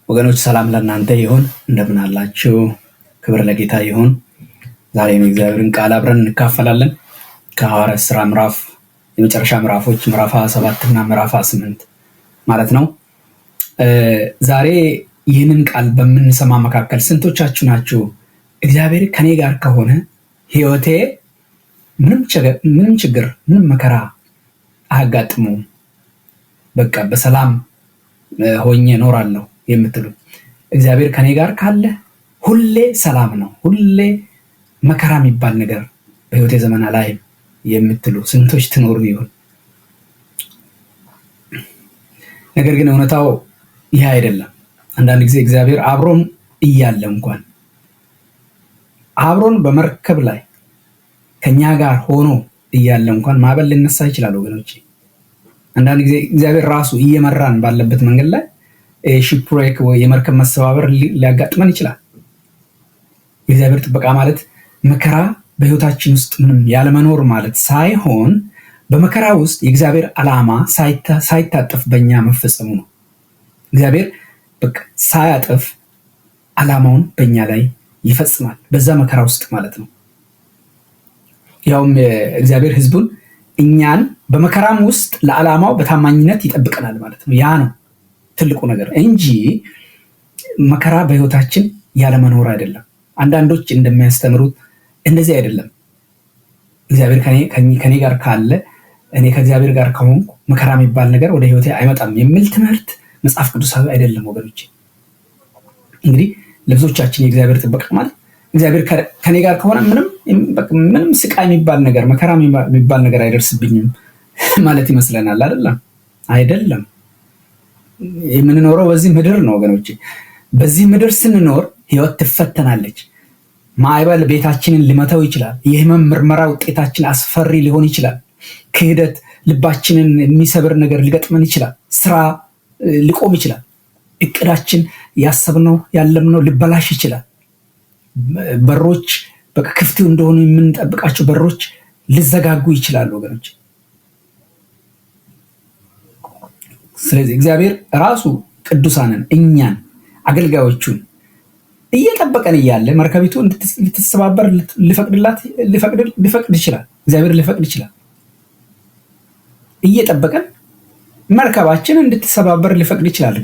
ወገኖች ሰላም ለእናንተ ይሁን። እንደምን አላችሁ? ክብር ለጌታ ይሁን። ዛሬም የእግዚአብሔርን ቃል አብረን እንካፈላለን። ከሐዋርያት ሥራ ምዕራፍ የመጨረሻ ምዕራፎች ምዕራፍ 27 እና ምዕራፍ 28 ማለት ነው። ዛሬ ይህንን ቃል በምንሰማ መካከል ስንቶቻችሁ ናችሁ እግዚአብሔር ከኔ ጋር ከሆነ ህይወቴ ምንም ችግር ምንም መከራ አያጋጥመውም፣ በቃ በሰላም ሆኜ እኖራለሁ የምትሉ? እግዚአብሔር ከኔ ጋር ካለ ሁሌ ሰላም ነው፣ ሁሌ መከራ የሚባል ነገር በህይወቴ ዘመን ላይ የምትሉ ስንቶች ትኖሩ ይሆን? ነገር ግን እውነታው ይህ አይደለም። አንዳንድ ጊዜ እግዚአብሔር አብሮን እያለ እንኳን አብሮን በመርከብ ላይ ከኛ ጋር ሆኖ እያለ እንኳን ማዕበል ሊነሳ ይችላል ወገኖች። አንዳንድ ጊዜ እግዚአብሔር ራሱ እየመራን ባለበት መንገድ ላይ ሺፕሬክ ወይ የመርከብ መሰባበር ሊያጋጥመን ይችላል። የእግዚአብሔር ጥበቃ ማለት መከራ በህይወታችን ውስጥ ምንም ያለመኖር ማለት ሳይሆን በመከራ ውስጥ የእግዚአብሔር ዓላማ ሳይታጠፍ በእኛ መፈጸሙ ነው። እግዚአብሔር በቃ ሳያጠፍ ዓላማውን በእኛ ላይ ይፈጽማል፣ በዛ መከራ ውስጥ ማለት ነው። ያውም እግዚአብሔር ህዝቡን እኛን በመከራም ውስጥ ለዓላማው በታማኝነት ይጠብቀናል ማለት ነው። ያ ነው ትልቁ ነገር እንጂ መከራ በህይወታችን ያለመኖር አይደለም። አንዳንዶች እንደሚያስተምሩት እንደዚህ አይደለም። እግዚአብሔር ከኔ ጋር ካለ እኔ ከእግዚአብሔር ጋር ከሆንኩ መከራ የሚባል ነገር ወደ ህይወቴ አይመጣም የሚል ትምህርት መጽሐፍ ቅዱሳዊ አይደለም ወገኖች። እንግዲህ ለብዙዎቻችን የእግዚአብሔር ጥበቃ ማለት እግዚአብሔር ከኔ ጋር ከሆነ ምንም ስቃይ የሚባል ነገር መከራ የሚባል ነገር አይደርስብኝም ማለት ይመስለናል። አይደለም። የምንኖረው በዚህ ምድር ነው ወገኖች። በዚህ ምድር ስንኖር ህይወት ትፈተናለች። ማዕበል ቤታችንን ሊመታው ይችላል። የህመም ምርመራ ውጤታችን አስፈሪ ሊሆን ይችላል። ክህደት ልባችንን የሚሰብር ነገር ሊገጥመን ይችላል። ስራ ሊቆም ይችላል። እቅዳችን ያሰብነው ያለምነው ሊበላሽ ይችላል። በሮች በቃ ክፍት እንደሆኑ የምንጠብቃቸው በሮች ሊዘጋጉ ይችላሉ ወገኖች። ስለዚህ እግዚአብሔር ራሱ ቅዱሳንን እኛን አገልጋዮቹን እየጠበቀን እያለ መርከቢቱ እንድትሰባበር ሊፈቅድ ይችላል። እግዚአብሔር ሊፈቅድ ይችላል። እየጠበቀን መርከባችን እንድትሰባበር ሊፈቅድ ይችላል።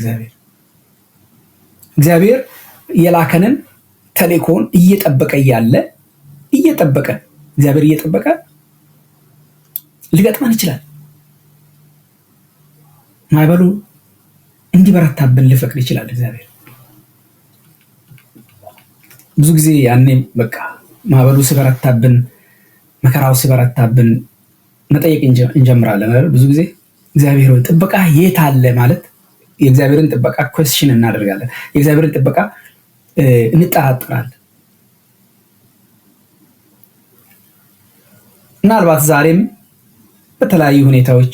እግዚአብሔር የላከንን ተልእኮውን እየጠበቀ እያለ እግዚአብሔር እየጠበቀ ሊገጥመን ይችላል። ማዕበሉ እንዲበረታብን ሊፈቅድ ይችላል እግዚአብሔር። ብዙ ጊዜ ያኔ በቃ ማዕበሉ ሲበረታብን መከራው ሲበረታብን መጠየቅ እንጀምራለን አይደል? ብዙ ጊዜ እግዚአብሔር ሆይ ጥበቃ የት አለ ማለት የእግዚአብሔርን ጥበቃ ኩዌስችን እናደርጋለን። የእግዚአብሔርን ጥበቃ እንጠራጠራለን። ምናልባት ዛሬም በተለያዩ ሁኔታዎች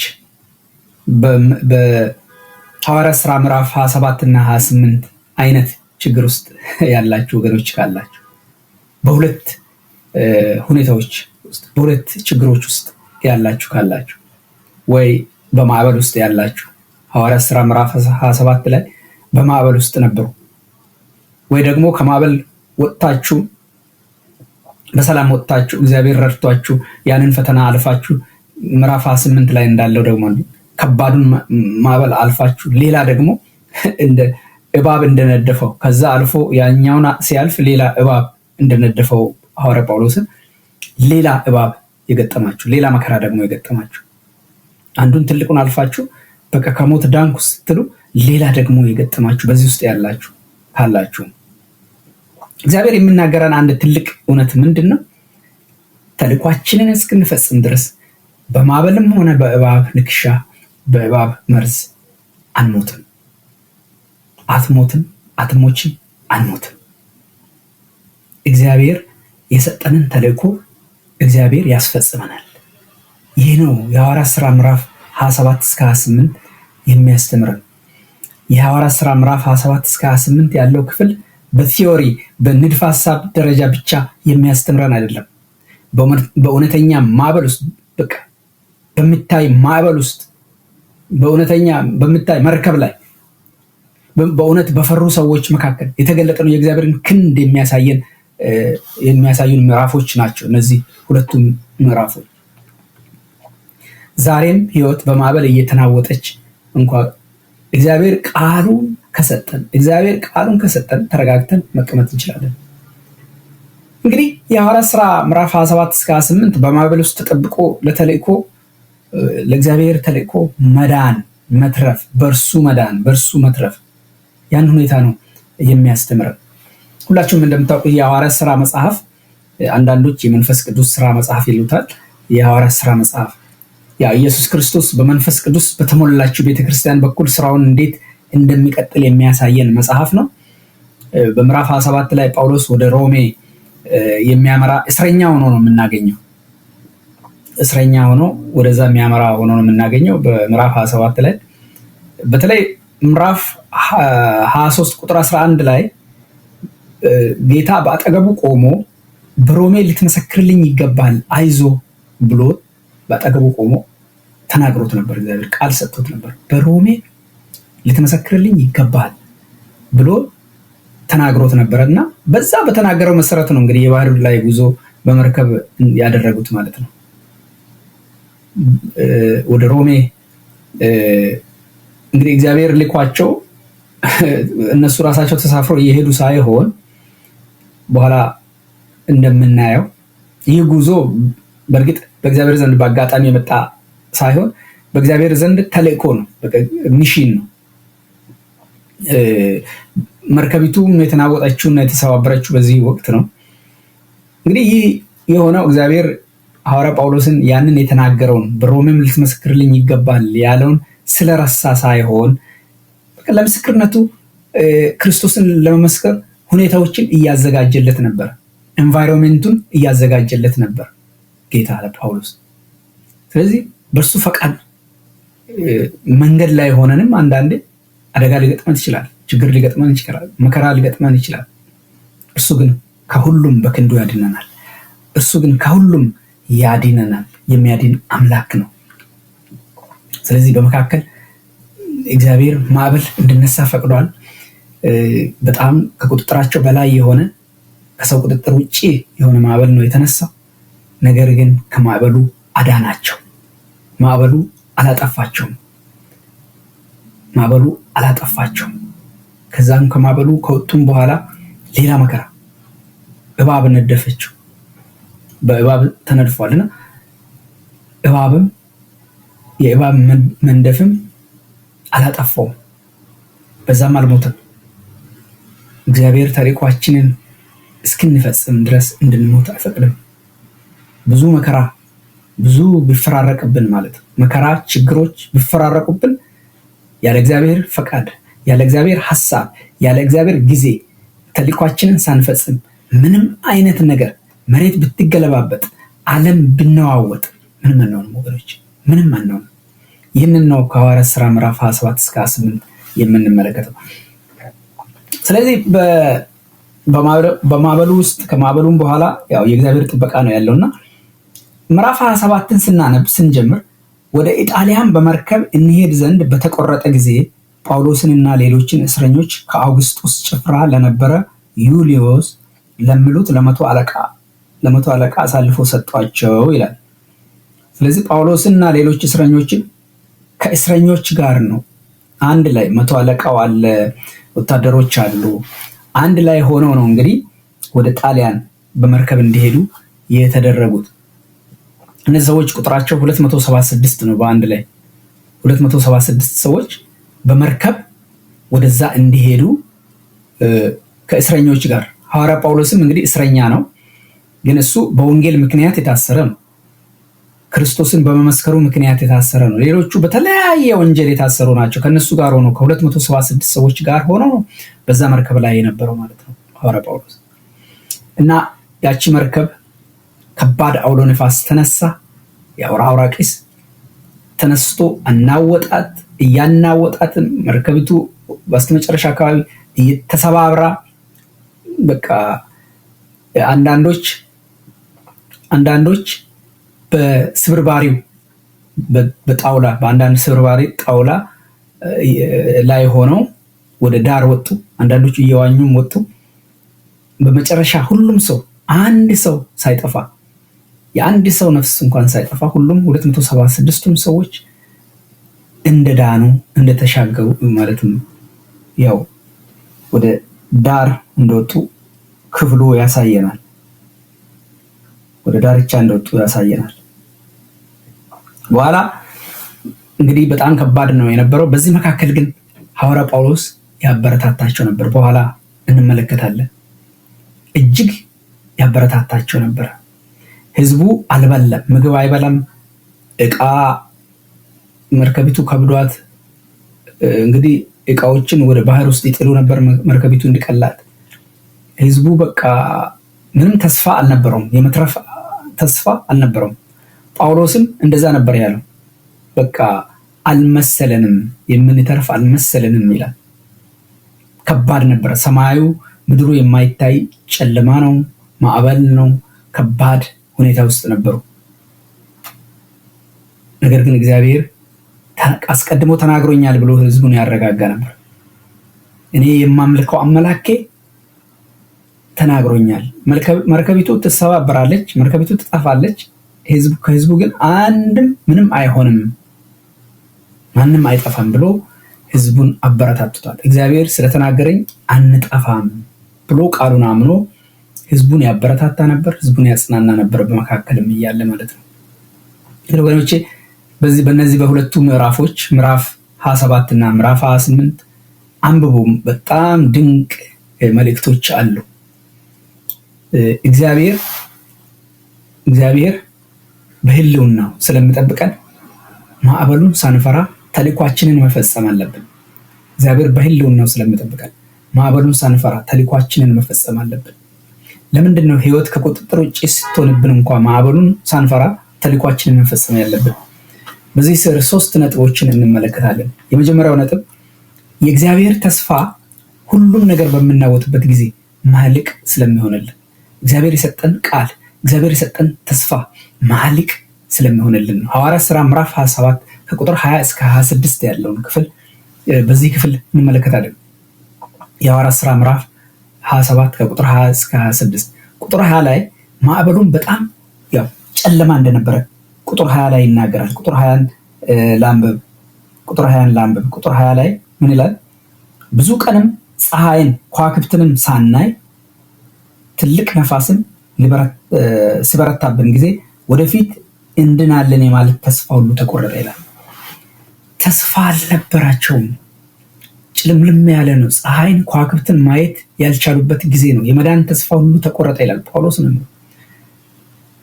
በሐዋርያት ሥራ ምዕራፍ 27 እና 28 አይነት ችግር ውስጥ ያላችሁ ወገኖች ካላችሁ በሁለት ሁኔታዎች ውስጥ በሁለት ችግሮች ውስጥ ያላችሁ ካላችሁ ወይ በማዕበል ውስጥ ያላችሁ ሐዋርያት ሥራ ምዕራፍ 27 ላይ በማዕበል ውስጥ ነበሩ፣ ወይ ደግሞ ከማዕበል ወጥታችሁ በሰላም ወጥታችሁ እግዚአብሔር ረድቷችሁ ያንን ፈተና አልፋችሁ ምዕራፍ 28 ላይ እንዳለው ደግሞ ከባዱን ማዕበል አልፋችሁ ሌላ ደግሞ እንደ እባብ እንደነደፈው ከዛ አልፎ ያኛውን ሲያልፍ ሌላ እባብ እንደነደፈው ሐዋርያ ጳውሎስን ሌላ እባብ የገጠማችሁ ሌላ መከራ ደግሞ የገጠማችሁ አንዱን ትልቁን አልፋችሁ በቃ ከሞት ዳንኩ ስትሉ ሌላ ደግሞ የገጠማችሁ በዚህ ውስጥ ያላችሁ ካላችሁ እግዚአብሔር የሚናገረን አንድ ትልቅ እውነት ምንድነው? ተልኳችንን እስክንፈጽም ድረስ በማዕበልም ሆነ በእባብ ንክሻ በእባብ መርዝ አንሞትም። አትሞችም፣ አንሞትም። እግዚአብሔር የሰጠንን ተልእኮ እግዚአብሔር ያስፈጽመናል። ይህ ነው የሐዋርያት ሥራ ምዕራፍ 27 እስከ 28 የሚያስተምረን። የሐዋርያት ሥራ ምዕራፍ 27 እስከ 28 ያለው ክፍል በቲዮሪ በንድፈ ሐሳብ ደረጃ ብቻ የሚያስተምረን አይደለም። በእውነተኛ ማዕበል ውስጥ በቃ በሚታይ ማዕበል ውስጥ በእውነተኛ በሚታይ መርከብ ላይ በእውነት በፈሩ ሰዎች መካከል የተገለጠ ነው። የእግዚአብሔርን ክንድ የሚያሳዩን ምዕራፎች ናቸው እነዚህ ሁለቱም ምዕራፎች። ዛሬም ህይወት በማዕበል እየተናወጠች እንኳ እግዚአብሔር ቃሉን ከሰጠን ተረጋግተን መቀመጥ እንችላለን። እንግዲህ የሐዋርያት ሥራ ምዕራፍ 27 እስከ 28 በማዕበል ውስጥ ተጠብቆ ለእግዚአብሔር ተልእኮ መዳን፣ መትረፍ፣ በእርሱ መትረፍ ያን ሁኔታ ነው የሚያስተምረን። ሁላችሁም እንደምታውቁ የሐዋርያት ሥራ መጽሐፍ አንዳንዶች የመንፈስ ቅዱስ ሥራ መጽሐፍ ይሉታል። የሐዋርያት ሥራ መጽሐፍ ኢየሱስ ክርስቶስ በመንፈስ ቅዱስ በተሞላችው ቤተክርስቲያን በኩል ስራውን እንዴት እንደሚቀጥል የሚያሳየን መጽሐፍ ነው። በምዕራፍ 27 ላይ ጳውሎስ ወደ ሮሜ የሚያመራ እስረኛ ሆኖ ነው የምናገኘው። እስረኛ ሆኖ ወደዛ የሚያመራ ሆኖ ነው የምናገኘው በምዕራፍ 27 ላይ። በተለይ ምዕራፍ 23 ቁጥር 11 ላይ ጌታ በአጠገቡ ቆሞ በሮሜ ልትመሰክርልኝ ይገባል አይዞ ብሎ በአጠገቡ ቆሞ ተናግሮት ነበር። እግዚአብሔር ቃል ሰጥቶት ነበር። በሮሜ ልትመሰክርልኝ ይገባል ብሎ ተናግሮት ነበርና በዛ በተናገረው መሰረት ነው እንግዲህ የባህር ላይ ጉዞ በመርከብ ያደረጉት ማለት ነው። ወደ ሮሜ እንግዲህ እግዚአብሔር ልኳቸው እነሱ ራሳቸው ተሳፍረው እየሄዱ ሳይሆን በኋላ እንደምናየው ይህ ጉዞ በእርግጥ በእግዚአብሔር ዘንድ በአጋጣሚ የመጣ ሳይሆን በእግዚአብሔር ዘንድ ተልእኮ ነው፣ ሚሽን ነው። መርከቢቱም የተናወጠችውና የተሰባበረችው በዚህ ወቅት ነው። እንግዲህ ይህ የሆነው እግዚአብሔር ሐዋርያ ጳውሎስን ያንን የተናገረውን በሮሜም ልትመሰክርልኝ ይገባል ያለውን ስለረሳ ሳይሆን ለምስክርነቱ ክርስቶስን ለመመስከር ሁኔታዎችን እያዘጋጀለት ነበር፣ ኤንቫይሮንመንቱን እያዘጋጀለት ነበር ጌታ ለጳውሎስ። ስለዚህ በእርሱ ፈቃድ መንገድ ላይ ሆነንም አንዳንዴ አደጋ ሊገጥመን ይችላል፣ ችግር ሊገጥመን ይችላል፣ መከራ ሊገጥመን ይችላል። እርሱ ግን ከሁሉም በክንዱ ያድነናል። እርሱ ግን ከሁሉም ያድነናል። የሚያድን አምላክ ነው። ስለዚህ በመካከል እግዚአብሔር ማዕበል እንድነሳ ፈቅዷል። በጣም ከቁጥጥራቸው በላይ የሆነ ከሰው ቁጥጥር ውጪ የሆነ ማዕበል ነው የተነሳው። ነገር ግን ከማዕበሉ አዳናቸው። ማዕበሉ አላጠፋቸውም። ከዛም ከማዕበሉ ከወጡም በኋላ ሌላ መከራ እባብ ነደፈችው። በእባብ ተነድፏልና የእባብ መንደፍም አላጠፋውም፣ በዛም አልሞተም። እግዚአብሔር ተልእኳችንን እስክንፈጽም ድረስ እንድንሞት አይፈቅድም። ብዙ መከራ ቢፈራረቅብን ማለት መከራ ችግሮች ቢፈራረቁብን ያለ እግዚአብሔር ፈቃድ፣ ያለ እግዚአብሔር ሐሳብ፣ ያለ እግዚአብሔር ጊዜ ተልእኳችንን ሳንፈጽም ምንም አይነት ነገር መሬት ብትገለባበጥ፣ ዓለም ብነዋወጥ ምንም አንሆንም ወገኖች፣ ምንም አንሆንም። ይህንን ነው ከሐዋርያት ሥራ ምዕራፍ 27 እስከ 28 የምንመለከተው። ስለዚህ በማዕበሉ ውስጥ ከማዕበሉም በኋላ ያው የእግዚአብሔር ጥበቃ ነው ያለውና ምዕራፍ 27ን ስንጀምር ወደ ኢጣሊያን በመርከብ እንሄድ ዘንድ በተቆረጠ ጊዜ ጳውሎስንና ሌሎችን እስረኞች ከአውግስጦስ ጭፍራ ለነበረ ዩልዮስ ለሚሉት ለመቶ አለቃ አሳልፎ ሰጧቸው ይላል። ስለዚህ ጳውሎስና ሌሎች እስረኞችን ከእስረኞች ጋር ነው አንድ ላይ፣ መቶ አለቃው አለ፣ ወታደሮች አሉ፣ አንድ ላይ ሆነው ነው እንግዲህ ወደ ጣሊያን በመርከብ እንዲሄዱ የተደረጉት። እነዚህ ሰዎች ቁጥራቸው 276 ነው። በአንድ ላይ 276 ሰዎች በመርከብ ወደዛ እንዲሄዱ ከእስረኞች ጋር። ሐዋርያ ጳውሎስም እንግዲህ እስረኛ ነው፣ ግን እሱ በወንጌል ምክንያት የታሰረ ነው። ክርስቶስን በመመስከሩ ምክንያት የታሰረ ነው። ሌሎቹ በተለያየ ወንጀል የታሰሩ ናቸው። ከነሱ ጋር ሆኖ ከ276 ሰዎች ጋር ሆኖ በዛ መርከብ ላይ የነበረው ማለት ነው ሐዋርያ ጳውሎስ። እና ያቺ መርከብ ከባድ አውሎ ነፋስ ተነሳ። የአውራቂስ ተነስቶ እያናወጣት መርከቢቱ በስተመጨረሻ አካባቢ ተሰባብራ በቃ አንዳንዶች በስብርባሪው በጣውላ በአንዳንድ ስብርባሪ ጣውላ ላይ ሆነው ወደ ዳር ወጡ። አንዳንዶቹ እየዋኙም ወጡ። በመጨረሻ ሁሉም ሰው አንድ ሰው ሳይጠፋ የአንድ ሰው ነፍስ እንኳን ሳይጠፋ ሁሉም 276ቱም ሰዎች እንደዳኑ እንደተሻገሩ ማለትም ያው ወደ ዳር እንደወጡ ክፍሉ ያሳየናል። ወደ ዳርቻ እንደወጡ ያሳየናል። በኋላ እንግዲህ በጣም ከባድ ነው የነበረው። በዚህ መካከል ግን ሐዋርያ ጳውሎስ ያበረታታቸው ነበር። በኋላ እንመለከታለን። እጅግ ያበረታታቸው ነበር። ህዝቡ አልበላም፣ ምግብ አይበላም። እቃ መርከቢቱ ከብዷት እንግዲህ እቃዎችን ወደ ባህር ውስጥ ይጥሉ ነበር መርከቢቱ እንዲቀላት። ህዝቡ በቃ ምንም ተስፋ አልነበረውም፣ የመትረፍ ተስፋ አልነበረውም። ጳውሎስም እንደዛ ነበር ያለው። በቃ አልመሰለንም፣ የምንተርፍ አልመሰለንም ይላል። ከባድ ነበር። ሰማዩ ምድሩ የማይታይ ጨለማ ነው፣ ማዕበል ነው፣ ከባድ ሁኔታ ውስጥ ነበሩ። ነገር ግን እግዚአብሔር አስቀድሞ ተናግሮኛል ብሎ ህዝቡን ያረጋጋ ነበር። እኔ የማምልከው አምላኬ ተናግሮኛል። መርከቢቱ ትሰባበራለች፣ መርከቢቱ ትጠፋለች፣ ከህዝቡ ግን አንድም ምንም አይሆንም፣ ማንም አይጠፋም ብሎ ህዝቡን አበረታትቷል። እግዚአብሔር ስለተናገረኝ አንጠፋም ብሎ ቃሉን አምኖ ህዝቡን ያበረታታ ነበር፣ ህዝቡን ያጽናና ነበር፣ በመካከልም እያለ ማለት ነው። ወገኖቼ በእነዚህ በሁለቱ ምዕራፎች ምዕራፍ 27 እና ምዕራፍ 28 አንብቡ። በጣም ድንቅ መልእክቶች አሉ። እግዚአብሔር በህልውናው ስለሚጠብቀን ማዕበሉን ሳንፈራ ተልኳችንን መፈጸም አለብን። እግዚአብሔር በህልውናው ስለሚጠብቀን ማዕበሉን ሳንፈራ ተልኳችንን መፈጸም አለብን። ለምንድን ነው ህይወት ከቁጥጥር ውጭ ስትሆንብን እንኳን ማዕበሉን ሳንፈራ ተልኳችንን መፈጸም ያለብን? በዚህ ስር 3 ነጥቦችን እንመለከታለን። የመጀመሪያው ነጥብ የእግዚአብሔር ተስፋ ሁሉም ነገር በምናወጥበት ጊዜ ማልቅ ስለሚሆንልን፣ እግዚአብሔር የሰጠን ቃል፣ እግዚአብሔር የሰጠን ተስፋ ማልቅ ስለሚሆንልን ነው። ሐዋርያት ሥራ ምዕራፍ 27 ከቁጥር 20 እስከ 26 ያለውን ክፍል በዚህ ክፍል እንመለከታለን። የሐዋርያት ሥራ ምዕራፍ 27 ከቁጥር 20 እስከ 26 ቁጥር 20 ላይ ማዕበሉን በጣም ያው ጨለማ እንደነበረ ቁጥር 20 ላይ ይናገራል። ቁጥር 20 ላንብብ። ቁጥር 20 ላይ ምን ይላል? ብዙ ቀንም ፀሐይን ከዋክብትንም ሳናይ ትልቅ ነፋስን ሲበረታብን ጊዜ ወደፊት እንድናለን የማለት ተስፋ ሁሉ ተቆረጠ ይላል። ተስፋ አልነበራቸውም። ጭልምልም ያለ ነው። ፀሐይን ከዋክብትን ማየት ያልቻሉበት ጊዜ ነው። የመዳን ተስፋ ሁሉ ተቆረጠ ይላል ጳውሎስ ነው።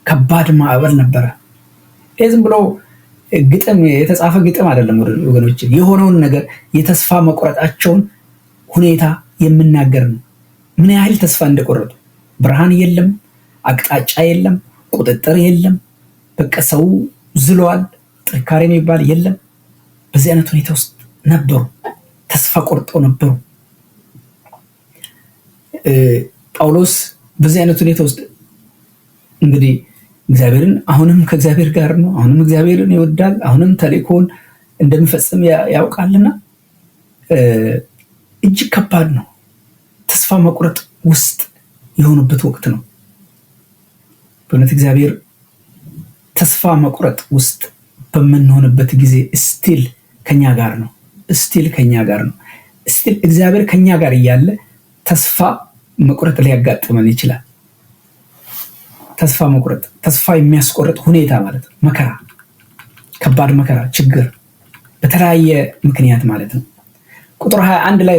ከባድ ማዕበል ነበረ። ዝም ብሎ ግጥም የተጻፈ ግጥም አይደለም ወገኖች። የሆነውን ነገር የተስፋ መቁረጣቸውን ሁኔታ የምናገር ነው። ምን ያህል ተስፋ እንደቆረጡ። ብርሃን የለም፣ አቅጣጫ የለም፣ ቁጥጥር የለም። በቃ ሰው ዝሏል፣ ጥንካሬ የሚባል የለም። በዚህ አይነት ሁኔታ ውስጥ ነበሩ። ተስፋ ቆርጠው ነበሩ። ጳውሎስ በዚህ አይነት ሁኔታ ውስጥ እንግዲህ እግዚአብሔርን አሁንም ከእግዚአብሔር ጋር ነው። አሁንም እግዚአብሔርን ይወዳል። አሁንም ተልእኮውን እንደሚፈጽም ያውቃልና እጅግ ከባድ ነው። ተስፋ መቁረጥ ውስጥ የሆኑበት ወቅት ነው። በእውነት እግዚአብሔር ተስፋ መቁረጥ ውስጥ በምንሆንበት ጊዜ ስቲል ከኛ ጋር ነው። ስቲል እግዚአብሔር ከኛ ጋር እያለ ተስፋ መቁረጥ ሊያጋጥመን ይችላል። ተስፋ መቁረጥ፣ ተስፋ የሚያስቆርጥ ሁኔታ ማለት ነው። መከራ፣ ከባድ መከራ፣ ችግር በተለያየ ምክንያት ማለት ነው። ቁጥር 21 ላይ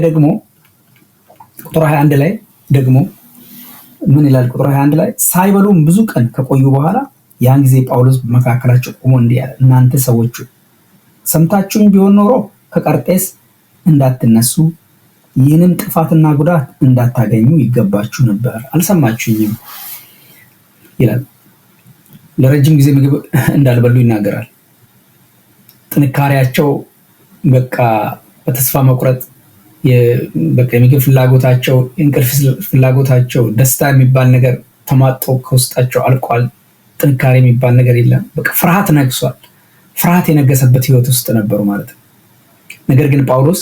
ደግሞ ምን ይላል? ቁጥር 21 ላይ ሳይበሉም ብዙ ቀን ከቆዩ በኋላ ያን ጊዜ ጳውሎስ በመካከላቸው ቆሞ እንዲህ አለ፣ እናንተ ሰዎች ሰምታችሁኝ ቢሆን ኖሮ ከቀርጤስ እንዳትነሱ ይህንም ጥፋትና ጉዳት እንዳታገኙ ይገባችሁ ነበር፣ አልሰማችሁኝም ይላል። ለረጅም ጊዜ ምግብ እንዳልበሉ ይናገራል። ጥንካሬያቸው በቃ በተስፋ መቁረጥ፣ በቃ የምግብ ፍላጎታቸው፣ የእንቅልፍ ፍላጎታቸው፣ ደስታ የሚባል ነገር ተማጦ ከውስጣቸው አልቋል። ጥንካሬ የሚባል ነገር የለም። በቃ ፍርሃት ነግሷል። ፍርሃት የነገሰበት ህይወት ውስጥ ነበሩ ማለት ነው። ነገር ግን ጳውሎስ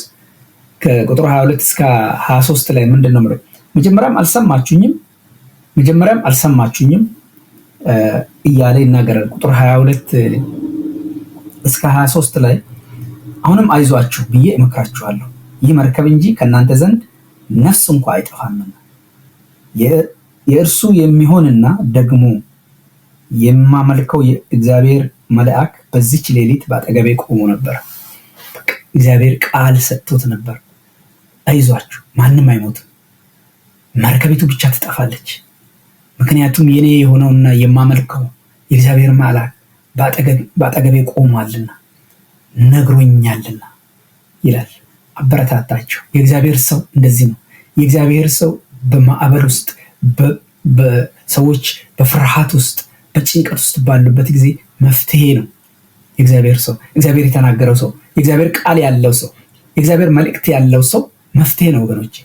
ከቁጥር 22 እስከ 23 ላይ ምንድን ነው የምለው? መጀመሪያም አልሰማችሁኝም እያለ ይናገራል። ቁጥር 22 እስከ 23 ላይ አሁንም አይዟችሁ ብዬ እመክራችኋለሁ፣ ይህ መርከብ እንጂ ከእናንተ ዘንድ ነፍስ እንኳ አይጠፋምና የእርሱ የሚሆንና ደግሞ የማመልከው የእግዚአብሔር መልአክ በዚች ሌሊት በአጠገቤ ቆሞ ነበር። እግዚአብሔር ቃል ሰጥቶት ነበር። አይዟችሁ፣ ማንም አይሞትም፣ መርከቢቱ ብቻ ትጠፋለች። ምክንያቱም የኔ የሆነውና የማመልከው የእግዚአብሔር መልአክ በአጠገቤ ቆሟልና ነግሮኛልና ይላል። አበረታታቸው። የእግዚአብሔር ሰው እንደዚህ ነው። የእግዚአብሔር ሰው በማዕበል ውስጥ፣ በሰዎች በፍርሃት ውስጥ፣ በጭንቀት ውስጥ ባሉበት ጊዜ መፍትሄ ነው የእግዚአብሔር ሰው። እግዚአብሔር የተናገረው ሰው፣ የእግዚአብሔር ቃል ያለው ሰው፣ የእግዚአብሔር መልእክት ያለው ሰው መፍትሄ ነው ወገኖች።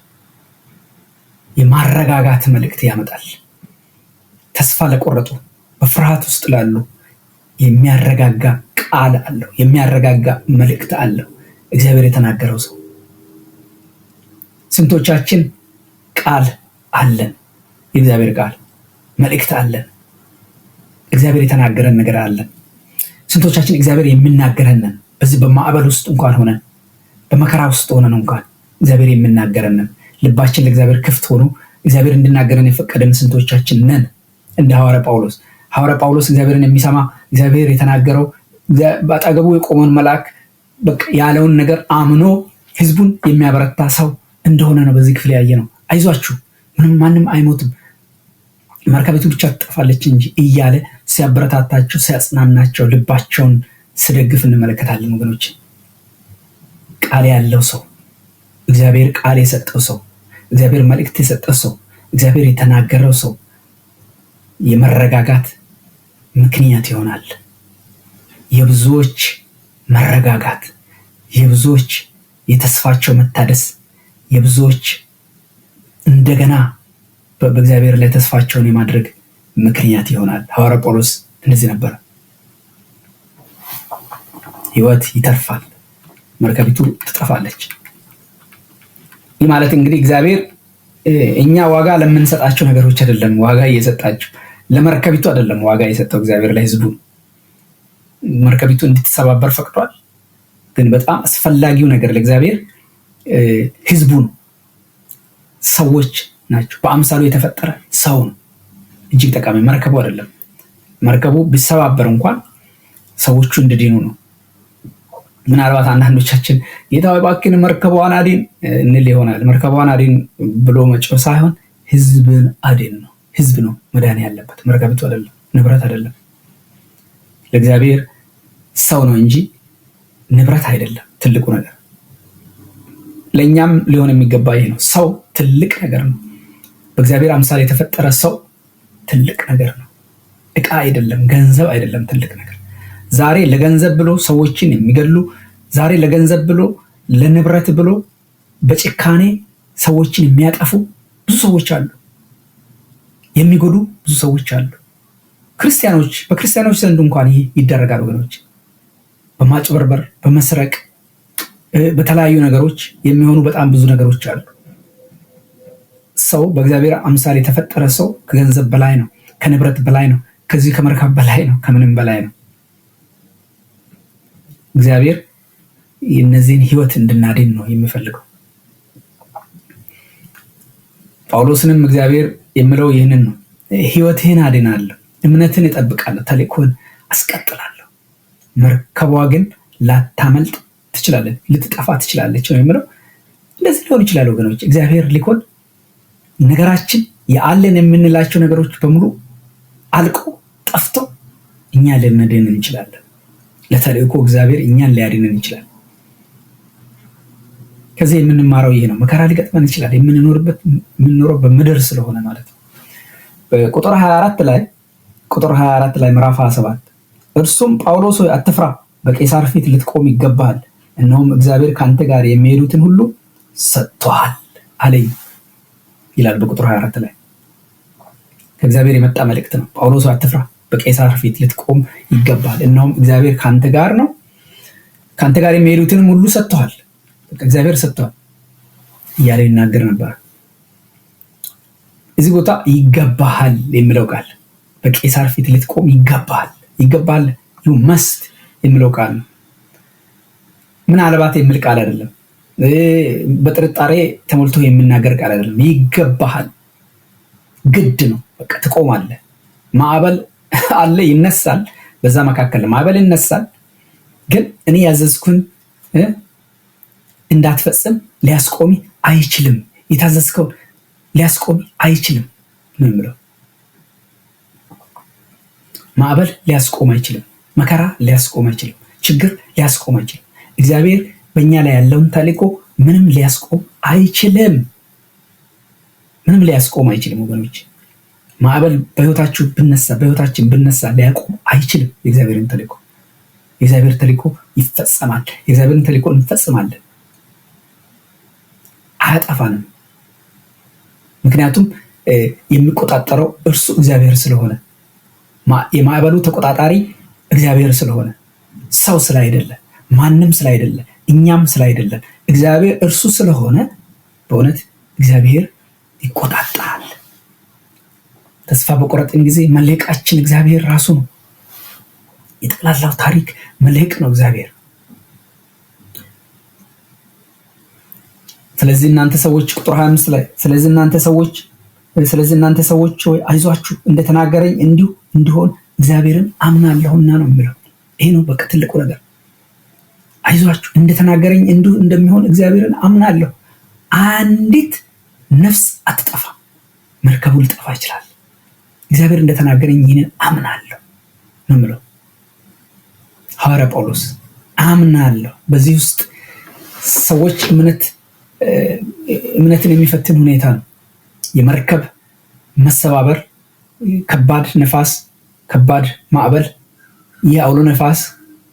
የማረጋጋት መልእክት ያመጣል። ተስፋ ለቆረጡ፣ በፍርሃት ውስጥ ላሉ የሚያረጋጋ ቃል አለው፣ የሚያረጋጋ መልእክት አለው እግዚአብሔር የተናገረው ሰው። ስንቶቻችን ቃል አለን? የእግዚአብሔር ቃል መልእክት አለን። እግዚአብሔር የተናገረን ነገር አለን። ስንቶቻችን እግዚአብሔር የሚናገረንን በዚህ በማዕበል ውስጥ እንኳን ሆነን፣ በመከራ ውስጥ ሆነን እንኳን እግዚአብሔር የሚናገረንን ልባችን ለእግዚአብሔር ክፍት ሆኖ እግዚአብሔር እንድናገረን የፈቀደን ስንቶቻችን ነን? እንደ ሐዋርያ ጳውሎስ እግዚአብሔርን የሚሰማ እግዚአብሔር የተናገረው በአጠገቡ የቆመውን መልአክ ያለውን ነገር አምኖ ህዝቡን የሚያበረታ ሰው እንደሆነ ነው በዚህ ክፍል ያየ ነው። አይዟችሁ፣ ማንም አይሞትም፣ መርከቢቱ ብቻ ትጠፋለች እንጂ እያለ ሲያበረታታቸው፣ ሲያጽናናቸው፣ ልባቸውን ስደግፍ እንመለከታለን ወገኖች። ቃል ያለው ሰው፣ እግዚአብሔር ቃል የሰጠው ሰው፣ እግዚአብሔር መልእክት የሰጠው ሰው፣ እግዚአብሔር የተናገረው ሰው የመረጋጋት ምክንያት ይሆናል። የብዙዎች መረጋጋት፣ የብዙዎች የተስፋቸው መታደስ፣ የብዙዎች እንደገና በእግዚአብሔር ላይ ተስፋቸውን የማድረግ ምክንያት ይሆናል። ሐዋርያ ጳውሎስ እንደዚህ ነበር። ህይወት ይተርፋል፣ መርከቢቱ ትጠፋለች። ይህ ማለት እንግዲህ እግዚአብሔር እኛ ዋጋ ለምንሰጣቸው ነገሮች አይደለም ዋጋ እየሰጣቸው፣ ለመርከቢቱ አይደለም ዋጋ የሰጠው እግዚአብሔር ለህዝቡ። መርከቢቱ እንድትሰባበር ፈቅዷል። ግን በጣም አስፈላጊው ነገር ለእግዚአብሔር ህዝቡ ነው፣ ሰዎች ናቸው። በአምሳሉ የተፈጠረ ሰው ነው እጅግ ጠቃሚ፣ መርከቡ አይደለም። መርከቡ ቢሰባበር እንኳን ሰዎቹ እንዲድኑ ነው። ምናልባት አንዳንዶቻችን ጌታ ሆይ እባክህን መርከቧን አድን እንል ይሆናል። መርከቧን አድን ብሎ መጮህ ሳይሆን ህዝብን አድን ነው። ህዝብ ነው መዳን ያለበት፣ መርከቢቱ አይደለም፣ ንብረት አይደለም። ለእግዚአብሔር ሰው ነው እንጂ ንብረት አይደለም ትልቁ ነገር። ለእኛም ሊሆን የሚገባ ይሄ ነው። ሰው ትልቅ ነገር ነው። በእግዚአብሔር አምሳል የተፈጠረ ሰው ትልቅ ነገር ነው። ዕቃ አይደለም፣ ገንዘብ አይደለም ትልቅ ነገር። ዛሬ ለገንዘብ ብሎ ሰዎችን የሚገሉ፣ ዛሬ ለገንዘብ ብሎ ለንብረት ብሎ በጭካኔ ሰዎችን የሚያጠፉ ብዙ ሰዎች አሉ። የሚጎዱ ብዙ ሰዎች አሉ። በክርስቲያኖች ዘንድ እንኳን ይህ ይደረጋል ወገኖች። በማጭበርበር፣ በመስረቅ፣ በተለያዩ ነገሮች የሚሆኑ በጣም ብዙ ነገሮች አሉ። ሰው በእግዚአብሔር አምሳል የተፈጠረ ሰው ከገንዘብ በላይ ነው፣ ከንብረት በላይ ነው፣ ከዚህ ከመርከብ በላይ ነው፣ ከምንም በላይ ነው። እግዚአብሔር እነዚህን ህይወት እንድናድን ነው የሚፈልገው። ጳውሎስንም እግዚአብሔር የሚለው ይህንን ነው። ህይወትህን አድናለሁ፣ እምነትን እጠብቃለሁ፣ ተልእኮን አስቀጥላለሁ። መርከቧ ግን ላታመልጥ ትችላለች፣ ልትጠፋ ትችላለች ነው የሚለው። እንደዚህ ሊሆን ይችላል ወገኖች። እግዚአብሔር ሊኮን ነገራችን የአለን የምንላቸው ነገሮች በሙሉ አልቆ ጠፍቶ እኛ ልንድን እንችላለን። ለተልእኮ እግዚአብሔር እኛን ሊያድነን ይችላል። ከዚህ የምንማረው ይሄ ነው። መከራ ሊገጥመን ይችላል፣ የምንኖረው በምድር ስለሆነ ማለት ነው። በቁጥር 24 ላይ ምዕራፍ 27 እርሱም ጳውሎስ ሆይ አትፍራ፣ በቄሳር ፊት ልትቆም ይገባሃል፣ እነሆም እግዚአብሔር ከአንተ ጋር የሚሄዱትን ሁሉ ሰጥቶሃል አለኝ ይላል። በቁጥር 24 ላይ ከእግዚአብሔር የመጣ መልእክት ነው። ጳውሎስ ሆይ አትፍራ፣ በቄሳር ፊት ልትቆም ይገባሃል፣ እነሆም እግዚአብሔር ከአንተ ጋር ነው፣ ከአንተ ጋር የሚሄዱትንም ሁሉ ሰጥቶሃል። እግዚአብሔር ሰጥቷል። እያለ ይናገር ነበር። እዚህ ቦታ ይገባሃል የሚለው ቃል በቄሳር ፊት ልትቆም ይገባሃል ዩ መስት የሚለው ቃል ነው። ምናልባት የሚል ቃል አይደለም። በጥርጣሬ ተሞልቶ የሚናገር ቃል አይደለም። ይገባሃል፣ ግድ ነው። በቃ ትቆማለህ። ማዕበል አለ፣ ይነሳል። በዛ መካከል ማዕበል ይነሳል። ግን እኔ ያዘዝኩን እንዳትፈጽም ሊያስቆሚ አይችልም። የታዘዝከው ሊያስቆሚ አይችልም ነው የሚለው። ማዕበል ሊያስቆም አይችልም። መከራ ሊያስቆም አይችልም። ችግር ሊያስቆም አይችልም። እግዚአብሔር በእኛ ላይ ያለውን ተልዕኮ ምንም ሊያስቆም አይችልም። ምንም ሊያስቆም አይችልም ወገኖች። ማዕበል በህይወታችሁ ብነሳ፣ በህይወታችን ብነሳ ሊያቆም አይችልም የእግዚአብሔርን ተልዕኮ። የእግዚአብሔር ተልዕኮ ይፈጸማል። የእግዚአብሔርን ተልዕኮ እንፈጽማለን። አያጠፋንም። ምክንያቱም የሚቆጣጠረው እርሱ እግዚአብሔር ስለሆነ፣ የማዕበሉ ተቆጣጣሪ እግዚአብሔር ስለሆነ፣ ሰው ስላይደለ፣ ማንም ስላይደለ፣ እኛም ስላይደለ፣ እግዚአብሔር እርሱ ስለሆነ በእውነት እግዚአብሔር ይቆጣጠራል። ተስፋ በቆረጥን ጊዜ መለቃችን እግዚአብሔር ራሱ ነው። የጠቅላላው ታሪክ መልህቅ ነው እግዚአብሔር። ስለዚህ እናንተ ሰዎች ቁጥር 25 ላይ ስለዚህ እናንተ ሰዎች ሆይ አይዟችሁ እንደተናገረኝ እንዲሁ እንዲሆን እግዚአብሔርን አምናለሁና ነው የሚለው። ይሄ ነው በቃ ትልቁ ነገር። አይዟችሁ እንደተናገረኝ እንዲሁ እንደሚሆን እግዚአብሔርን አምናለሁ። አንዲት ነፍስ አትጠፋ። መርከቡ ሊጠፋ ይችላል። እግዚአብሔር እንደተናገረኝ ይህንን አምናለሁ ነው የሚለው ሐዋርያ ጳውሎስ። አምናለሁ። በዚህ ውስጥ ሰዎች እምነትን የሚፈትን ሁኔታ ነው። የመርከብ መሰባበር፣ ከባድ ነፋስ፣ ከባድ ማዕበል፣ ይህ አውሎ ነፋስ፣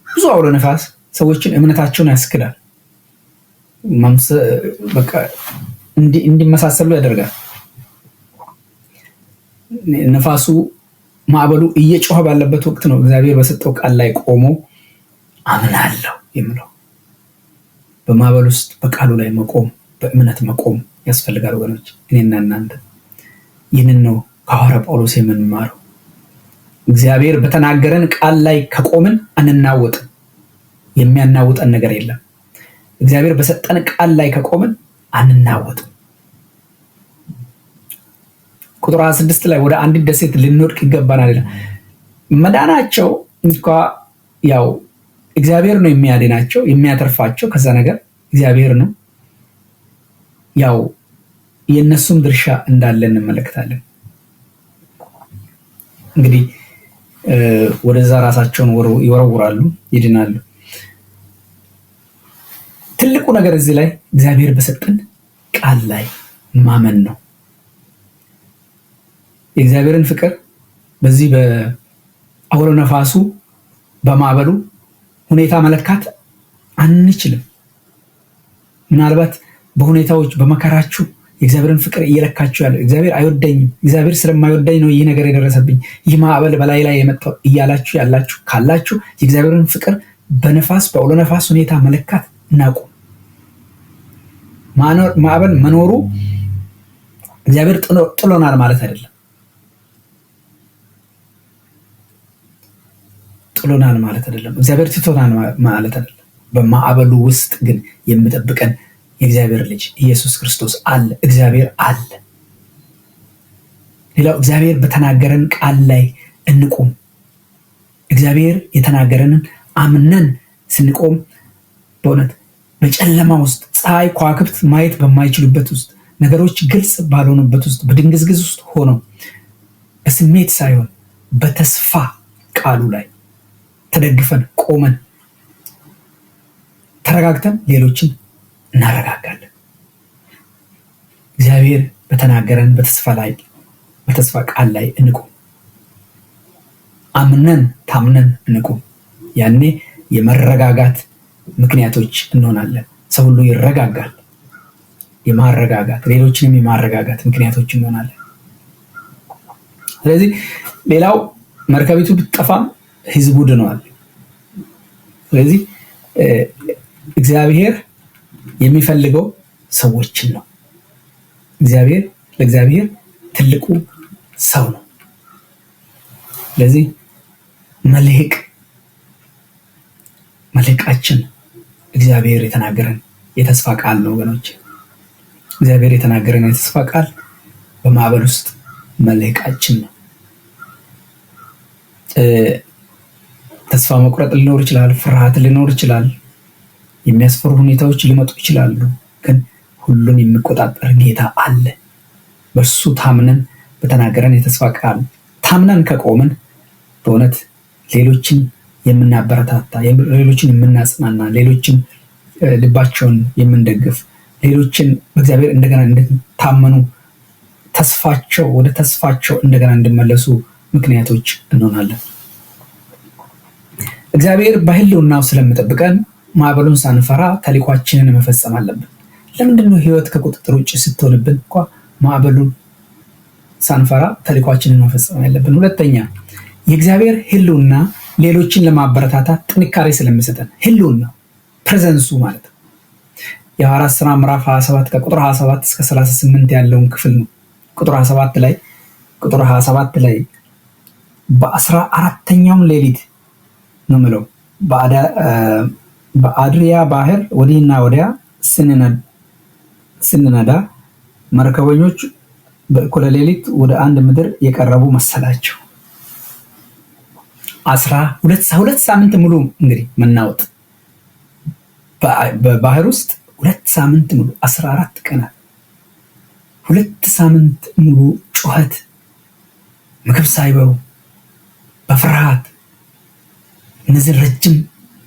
ብዙ አውሎ ነፋስ ሰዎችን እምነታቸውን ያስክዳል። በቃ እንዲመሳሰሉ ያደርጋል። ነፋሱ ማዕበሉ እየጮኸ ባለበት ወቅት ነው እግዚአብሔር በሰጠው ቃል ላይ ቆሞ አምናለሁ የሚለው። በማዕበል ውስጥ በቃሉ ላይ መቆም፣ በእምነት መቆም ያስፈልጋል ወገኖች። እኔና እናንተ ይህንን ነው ከሐዋርያ ጳውሎስ የምንማረው። እግዚአብሔር በተናገረን ቃል ላይ ከቆምን አንናወጥም። የሚያናውጠን ነገር የለም። እግዚአብሔር በሰጠን ቃል ላይ ከቆምን አንናወጥም። ቁጥር 26 ላይ ወደ አንዲት ደሴት ልንወድቅ ይገባናል ይላል። መዳናቸው እንኳ ያው እግዚአብሔር ነው የሚያድናቸው፣ የሚያተርፋቸው ከዛ ነገር እግዚአብሔር ነው። ያው የነሱም ድርሻ እንዳለ እንመለከታለን። እንግዲህ ወደዛ ራሳቸውን ይወረውራሉ፣ ይድናሉ። ትልቁ ነገር እዚህ ላይ እግዚአብሔር በሰጠን ቃል ላይ ማመን ነው። የእግዚአብሔርን ፍቅር በዚህ በአውሎ ነፋሱ በማዕበሉ ሁኔታ መለካት አንችልም። ምናልባት በሁኔታዎች በመከራችሁ የእግዚአብሔርን ፍቅር እየለካችሁ ያለ እግዚአብሔር አይወደኝም፣ እግዚአብሔር ስለማይወደኝ ነው ይህ ነገር የደረሰብኝ፣ ይህ ማዕበል በላይ ላይ የመጣው እያላችሁ ያላችሁ ካላችሁ የእግዚአብሔርን ፍቅር በነፋስ በአውሎ ነፋስ ሁኔታ መለካት እናቁም። ማዕበል መኖሩ እግዚአብሔር ጥሎናል ማለት አይደለም። ጥሎናል ማለት አይደለም። እግዚአብሔር ትቶናል ማለት አይደለም። በማዕበሉ ውስጥ ግን የሚጠብቀን የእግዚአብሔር ልጅ ኢየሱስ ክርስቶስ አለ። እግዚአብሔር አለ። ሌላው እግዚአብሔር በተናገረን ቃል ላይ እንቆም። እግዚአብሔር የተናገረንን አምነን ስንቆም በእውነት በጨለማ ውስጥ ፀሐይ ከዋክብት ማየት በማይችሉበት ውስጥ ነገሮች ግልጽ ባልሆኑበት ውስጥ በድንግዝግዝ ውስጥ ሆነው በስሜት ሳይሆን በተስፋ ቃሉ ላይ ተደግፈን ቆመን ተረጋግተን ሌሎችን እናረጋጋለን። እግዚአብሔር በተናገረን በተስፋ ቃል ላይ እንቁም። አምነን ታምነን እንቁም። ያኔ የመረጋጋት ምክንያቶች እንሆናለን። ሰው ሁሉ ይረጋጋል። የማረጋጋት ሌሎችንም የማረጋጋት ምክንያቶች እንሆናለን። ስለዚህ ሌላው መርከቢቱ ብትጠፋም ህዝቡ ድነዋል። ስለዚህ እግዚአብሔር የሚፈልገው ሰዎችን ነው። ለእግዚአብሔር ትልቁ ሰው ነው። ስለዚህ መልህቃችን እግዚአብሔር የተናገረን የተስፋ ቃል ነው ወገኖች። እግዚአብሔር የተናገረን የተስፋ ቃል በማዕበል ውስጥ መልህቃችን ነው። ተስፋ መቁረጥ ሊኖር ይችላል፣ ፍርሃት ሊኖር ይችላል፣ የሚያስፈሩ ሁኔታዎች ሊመጡ ይችላሉ። ግን ሁሉን የሚቆጣጠር ጌታ አለ። በእርሱ ታምነን በተናገረን የተስፋ ቃል ታምነን ከቆምን በእውነት ሌሎችን የምናበረታታ፣ ሌሎችን የምናጽናና፣ ሌሎችን ልባቸውን የምንደግፍ፣ ሌሎችን በእግዚአብሔር እንደገና እንድታመኑ ወደ ተስፋቸው እንደገና እንዲመለሱ ምክንያቶች እንሆናለን። እግዚአብሔር በሕልውናው ስለሚጠብቀን ማዕበሉን ሳንፈራ ተልዕኳችንን መፈጸም አለብን። ለምንድነው ህይወት ከቁጥጥር ውጭ ስትሆንብን እንኳ ማዕበሉን ሳንፈራ ተልዕኳችንን መፈጸም ያለብን? ሁለተኛ የእግዚአብሔር ሕልውና ሌሎችን ለማበረታታት ጥንካሬ ስለሚሰጠን፣ ሕልውና ፕሬዘንሱ ማለት ነው። የሐዋርያት ሥራ ምዕራፍ 27 ከቁጥር 27 እስከ 38 ያለውን ክፍል ነው። ቁጥር 27 ላይ በ14ኛውም ሌሊት ነው የምለው በአድሪያ ባህር ወዲህና ወዲያ ስንነዳ መርከበኞች በእኩለ ሌሊት ወደ አንድ ምድር የቀረቡ መሰላቸው። 12 ሳምንት ሙሉ እንግዲህ መናወጥ በባህር ውስጥ 2 ሳምንት ሙሉ 14 ቀናት 2 ሳምንት ሙሉ ጩኸት፣ ምግብ ሳይበሉ በፍርሃት እነዚህ ረጅም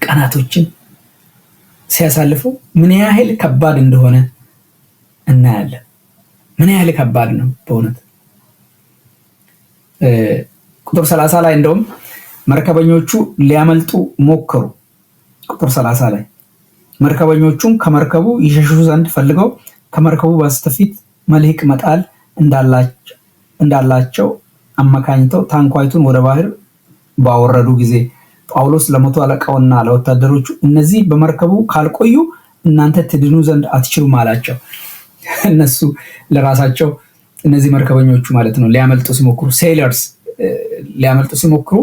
ቀናቶችን ሲያሳልፉ ምን ያህል ከባድ እንደሆነ እናያለን። ምን ያህል ከባድ ነው በእውነት። ቁጥር 30 ላይ እንደውም መርከበኞቹ ሊያመልጡ ሞከሩ። ቁጥር 30 ላይ መርከበኞቹም ከመርከቡ ይሸሹ ዘንድ ፈልገው ከመርከቡ በስተፊት መልህቅ መጣል እንዳላቸው አማካኝተው ታንኳይቱን ወደ ባህር ባወረዱ ጊዜ ጳውሎስ ለመቶ አለቃውና ለወታደሮቹ እነዚህ በመርከቡ ካልቆዩ እናንተ ትድኑ ዘንድ አትችሉም አላቸው። እነሱ ለራሳቸው እነዚህ መርከበኞቹ ማለት ነው ሊያመልጡ ሲሞክሩ፣ ሴይለርስ ሊያመልጡ ሲሞክሩ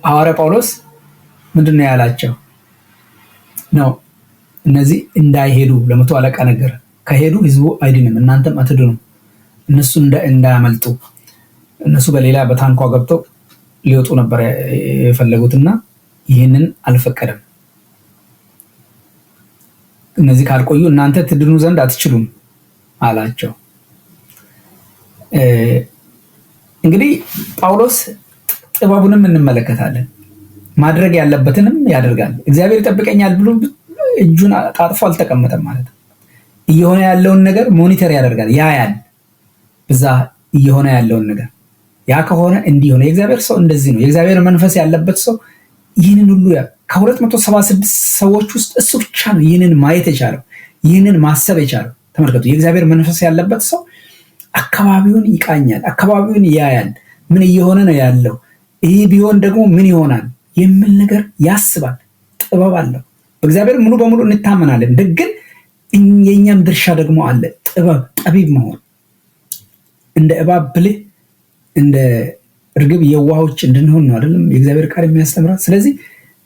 ሐዋርያ ጳውሎስ ምንድነው ያላቸው ነው? እነዚህ እንዳይሄዱ ለመቶ አለቃ ነገር፣ ከሄዱ ህዝቡ አይድንም፣ እናንተም አትድኑ። እነሱ እንዳያመልጡ እነሱ በሌላ በታንኳ ገብተው ሊወጡ ነበር የፈለጉትና ይህንን አልፈቀደም። እነዚህ ካልቆዩ እናንተ ትድኑ ዘንድ አትችሉም አላቸው። እንግዲህ ጳውሎስ ጥበቡንም እንመለከታለን። ማድረግ ያለበትንም ያደርጋል። እግዚአብሔር ይጠብቀኛል ብሎ እጁን ጣጥፎ አልተቀመጠም ማለት ነው። እየሆነ ያለውን ነገር ሞኒተር ያደርጋል፣ ያያል። በዛ እየሆነ ያለውን ነገር ያ ከሆነ እንዲህ ሆነ። የእግዚአብሔር ሰው እንደዚህ ነው። የእግዚአብሔር መንፈስ ያለበት ሰው ይህንን ሁሉ ከ276 ሰዎች ውስጥ እሱ ብቻ ነው ይህንን ማየት የቻለው፣ ይህንን ማሰብ የቻለው። ተመልከቱ፣ የእግዚአብሔር መንፈስ ያለበት ሰው አካባቢውን ይቃኛል፣ አካባቢውን ያያል። ምን እየሆነ ነው ያለው፣ ይህ ቢሆን ደግሞ ምን ይሆናል የሚል ነገር ያስባል። ጥበብ አለው። በእግዚአብሔር ሙሉ በሙሉ እንታመናለን። ግን የኛም ድርሻ ደግሞ አለ። ጠቢብ መሆን፣ እንደ እባብ ብልህ፣ እንደ እርግብ የዋሆች እንድንሆን ነው አይደለም የእግዚአብሔር ቃል የሚያስተምረን። ስለዚህ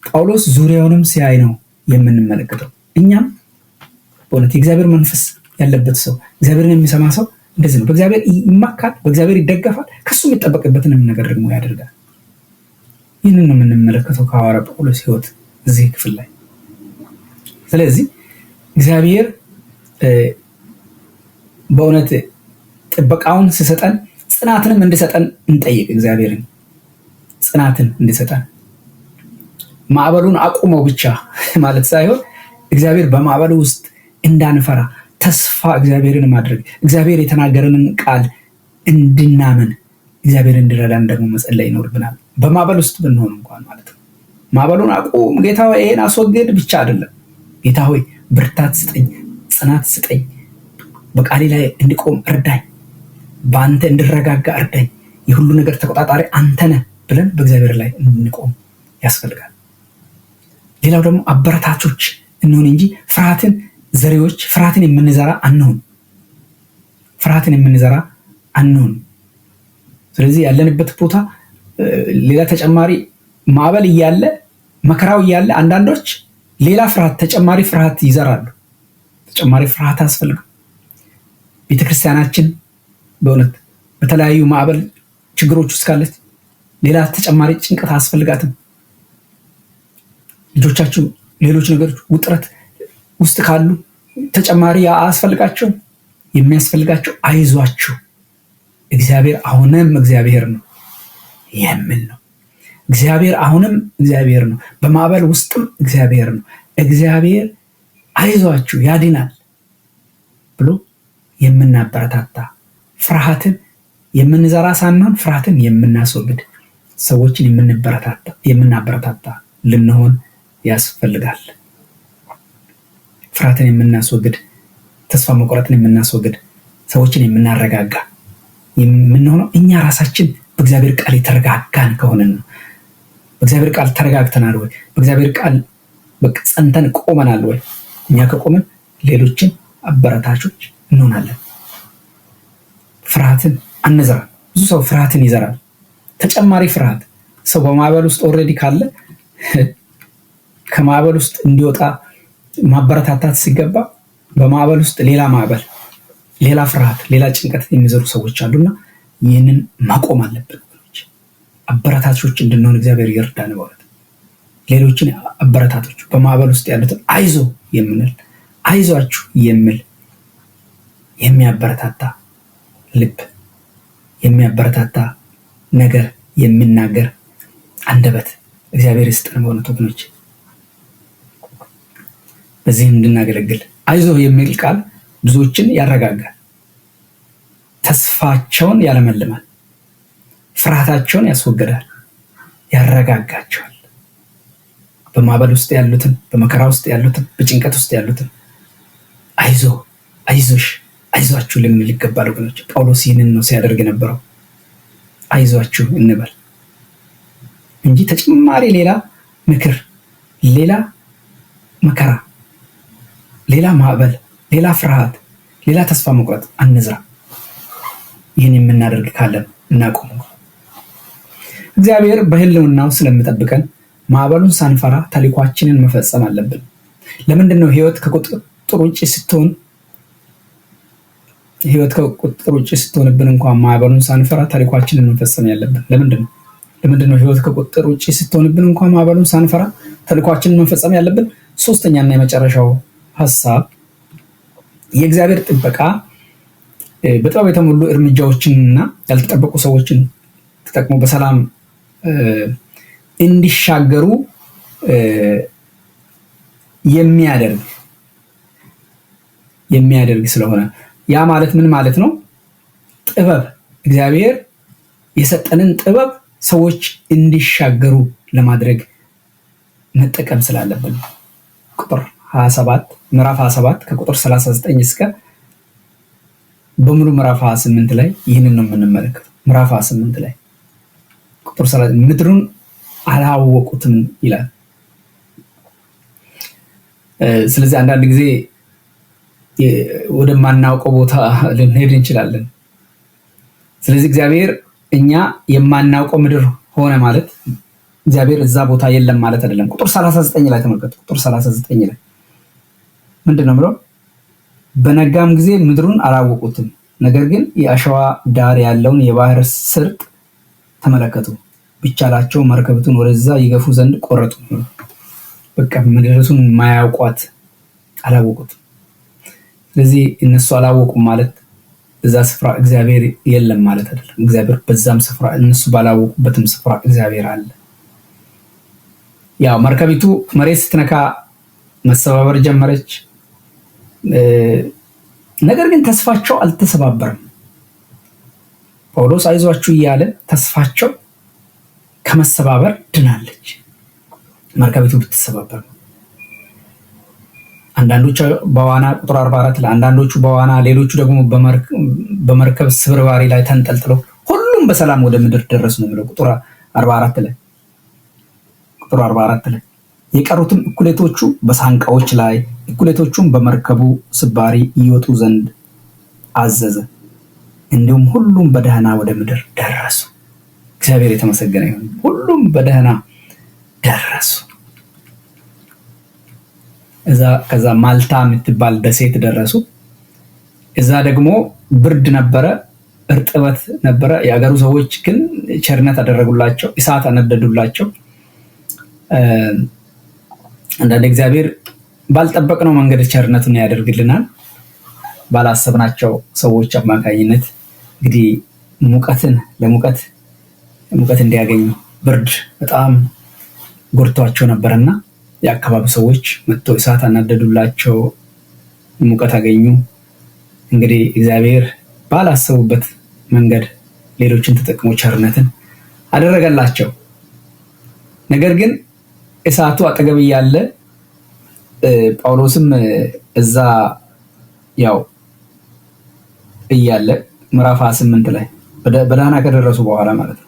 ጳውሎስ ዙሪያውንም ሲያይ ነው የምንመለከተው። እኛም በእውነት የእግዚአብሔር መንፈስ ያለበት ሰው፣ እግዚአብሔርን የሚሰማ ሰው እንደዚህ ነው። በእግዚአብሔር ይመካል፣ በእግዚአብሔር ይደገፋል፣ ከሱ የሚጠበቅበትንም ነገር ደግሞ ያደርጋል። ይህንን ነው የምንመለከተው ከሐዋርያ ጳውሎስ ሕይወት እዚህ ክፍል ላይ። ስለዚህ እግዚአብሔር በእውነት ጥበቃውን ሲሰጠን ጽናትንም እንዲሰጠን እንጠይቅ። እግዚአብሔርን ጽናትን እንዲሰጠን፣ ማዕበሉን አቁመው ብቻ ማለት ሳይሆን እግዚአብሔር በማዕበሉ ውስጥ እንዳንፈራ ተስፋ እግዚአብሔርን ማድረግ፣ እግዚአብሔር የተናገረንን ቃል እንድናምን እግዚአብሔር እንዲረዳን ደግሞ መጸለይ ይኖርብናል። በማዕበል ውስጥ ብንሆን እንኳን ማለት ነው። ማዕበሉን አቁም ጌታ ሆይ ይሄን አስወግድ ብቻ አይደለም። ጌታ ሆይ ብርታት ስጠኝ፣ ጽናት ስጠኝ፣ በቃሌ ላይ እንድቆም እርዳኝ፣ በአንተ እንድረጋጋ እርዳኝ፣ የሁሉ ነገር ተቆጣጣሪ አንተ ነህ ብለን በእግዚአብሔር ላይ እንድንቆም ያስፈልጋል። ሌላው ደግሞ አበረታቾች እንሆን እንጂ ፍርሃትን ዘሪዎች ፍርሃትን የምንዘራ አንሁን። ስለዚህ ያለንበት ቦታ ሌላ ተጨማሪ ማዕበል እያለ መከራው እያለ አንዳንዶች ሌላ ፍርሃት ተጨማሪ ፍርሃት ይዘራሉ። ተጨማሪ ፍርሃት አያስፈልግም። ቤተክርስቲያናችን በእውነት በተለያዩ ማዕበል ችግሮች ውስጥ ካለች ሌላ ተጨማሪ ጭንቀት አያስፈልጋትም። ልጆቻችሁ ሌሎች ነገሮች ውጥረት ውስጥ ካሉ ተጨማሪ አያስፈልጋቸውም። የሚያስፈልጋቸው አይዟችሁ እግዚአብሔር አሁንም እግዚአብሔር ነው የሚል ነው። እግዚአብሔር አሁንም እግዚአብሔር ነው፣ በማዕበል ውስጥም እግዚአብሔር ነው። እግዚአብሔር አይዟችሁ ያድናል ብሎ የምናበረታታ፣ ፍርሃትን የምንዘራ ሳንሆን ፍርሃትን የምናስወግድ ሰዎችን የምናበረታታ ልንሆን ያስፈልጋል። ፍርሃትን የምናስወግድ፣ ተስፋ መቁረጥን የምናስወግድ፣ ሰዎችን የምናረጋጋ የምንሆነው እኛ ራሳችን በእግዚአብሔር ቃል የተረጋጋን ከሆነን ነው። በእግዚአብሔር ቃል ተረጋግተናል ወይ? በእግዚአብሔር ቃል ጸንተን ቆመናል ወይ? እኛ ከቆመን ሌሎችን አበረታቾች እንሆናለን። ፍርሃትን አንዝራ። ብዙ ሰው ፍርሃትን ይዘራል። ተጨማሪ ፍርሃት ሰው በማዕበል ውስጥ ኦልሬዲ ካለ ከማዕበል ውስጥ እንዲወጣ ማበረታታት ሲገባ በማዕበል ውስጥ ሌላ ማዕበል፣ ሌላ ፍርሃት፣ ሌላ ጭንቀት የሚዘሩ ሰዎች አሉና ይህንን ማቆም አለብን። አበረታቾች እንድንሆን እግዚአብሔር ይርዳን። በእውነት ሌሎችን አበረታቶች፣ በማዕበል ውስጥ ያሉትን አይዞ የምንል አይዟችሁ የሚል የሚያበረታታ ልብ፣ የሚያበረታታ ነገር የሚናገር አንደበት እግዚአብሔር ይስጠን። በእውነት ወገኖች በዚህም እንድናገለግል አይዞ የሚል ቃል ብዙዎችን ያረጋጋል፣ ተስፋቸውን ያለመልማል፣ ፍርሃታቸውን ያስወግዳል፣ ያረጋጋቸዋል። በማዕበል ውስጥ ያሉትን፣ በመከራ ውስጥ ያሉትን፣ በጭንቀት ውስጥ ያሉትን አይዞ አይዞሽ አይዟችሁ ልንል ይገባል ወገኖች። ጳውሎስ ይህንን ነው ሲያደርግ የነበረው። አይዟችሁ እንበል እንጂ ተጨማሪ ሌላ ምክር፣ ሌላ መከራ፣ ሌላ ማዕበል፣ ሌላ ፍርሃት፣ ሌላ ተስፋ መቁረጥ አንዝራ። ይህን የምናደርግ ካለን እናቆም። እግዚአብሔር በሕልውናው ስለሚጠብቀን ማዕበሉን ሳንፈራ ተልዕኳችንን መፈጸም አለብን። ለምንድን ነው ህይወት ከቁጥጥር ውጭ ስትሆንብን እንኳን ማዕበሉን ሳንፈራ ተልዕኳችንን መፈጸም ያለብን? ለምንድን ነው ህይወት ከቁጥጥር ውጭ ስትሆንብን እንኳን ማዕበሉን ሳንፈራ ተልዕኳችንን መፈጸም ያለብን? ሶስተኛና የመጨረሻው ሐሳብ የእግዚአብሔር ጥበቃ በጥበብ የተሞሉ እርምጃዎችንና ያልተጠበቁ ሰዎችን ተጠቅሞ በሰላም እንዲሻገሩ የሚያደርግ ስለሆነ ያ ማለት ምን ማለት ነው? ጥበብ፣ እግዚአብሔር የሰጠንን ጥበብ ሰዎች እንዲሻገሩ ለማድረግ መጠቀም ስላለብን ቁጥር 27 ምዕራፍ 27 ከቁጥር 39 እስከ በሙሉ ምዕራፍ 28 ላይ ይህንን ነው የምንመለከተው። ምዕራፍ 28 ላይ ቁጥር 30 ምድሩን አላወቁትም ይላል። ስለዚህ አንዳንድ ጊዜ ወደማናውቀው ቦታ ልንሄድ እንችላለን። ስለዚህ እግዚአብሔር እኛ የማናውቀው ምድር ሆነ ማለት እግዚአብሔር እዛ ቦታ የለም ማለት አይደለም። ቁጥር 39 ላይ ተመልከቱ። ቁጥር 39 ላይ ምንድነው ብለው? በነጋም ጊዜ ምድሩን አላወቁትም፣ ነገር ግን የአሸዋ ዳር ያለውን የባህር ስርጥ ተመለከቱ፣ ቢቻላቸው መርከብቱን ወደዛ ይገፉ ዘንድ ቆረጡ። በቃ ምድርቱን ማያውቋት አላወቁትም። ስለዚህ እነሱ አላወቁም ማለት እዛ ስፍራ እግዚአብሔር የለም ማለት አይደለም። እግዚአብሔር በዛም ስፍራ፣ እነሱ ባላወቁበትም ስፍራ እግዚአብሔር አለ። ያው መርከቢቱ መሬት ስትነካ መሰባበር ጀመረች። ነገር ግን ተስፋቸው አልተሰባበረም። ጳውሎስ አይዟችሁ እያለ ተስፋቸው ከመሰባበር ድናለች። መርከቢቱ ብትሰባበር አንዳንዶቹ በዋና ቁጥር 44 ላይ አንዳንዶቹ በዋና ሌሎቹ ደግሞ በመርከብ ስብርባሪ ላይ ተንጠልጥለው ሁሉም በሰላም ወደ ምድር ደረሱ ነው የሚለው ቁጥር 44 ላይ የቀሩትም እኩሌቶቹ በሳንቃዎች ላይ እኩሌቶቹም በመርከቡ ስባሪ ይወጡ ዘንድ አዘዘ። እንዲሁም ሁሉም በደህና ወደ ምድር ደረሱ። እግዚአብሔር የተመሰገነ ይሁን። ሁሉም በደህና ደረሱ። ከዛ ማልታ የምትባል ደሴት ደረሱ። እዛ ደግሞ ብርድ ነበረ፣ እርጥበት ነበረ። የአገሩ ሰዎች ግን ቸርነት አደረጉላቸው፣ እሳት አነደዱላቸው። አንዳንድ እግዚአብሔር ባልጠበቅነው መንገድ ቸርነቱን ያደርግልናል። ባላሰብናቸው ሰዎች አማካኝነት እንግዲህ ሙቀት እንዲያገኙ ብርድ በጣም ጎድቷቸው ነበርና የአካባቢ ሰዎች መጥተው እሳት አናደዱላቸው፣ ሙቀት አገኙ። እንግዲህ እግዚአብሔር ባላሰቡበት መንገድ ሌሎችን ተጠቅሞ ቸርነትን አደረገላቸው። ነገር ግን እሳቱ አጠገብ እያለ ጳውሎስም እዛ ያው እያለ ምዕራፍ 28 ላይ በደህና ከደረሱ በኋላ ማለት ነው።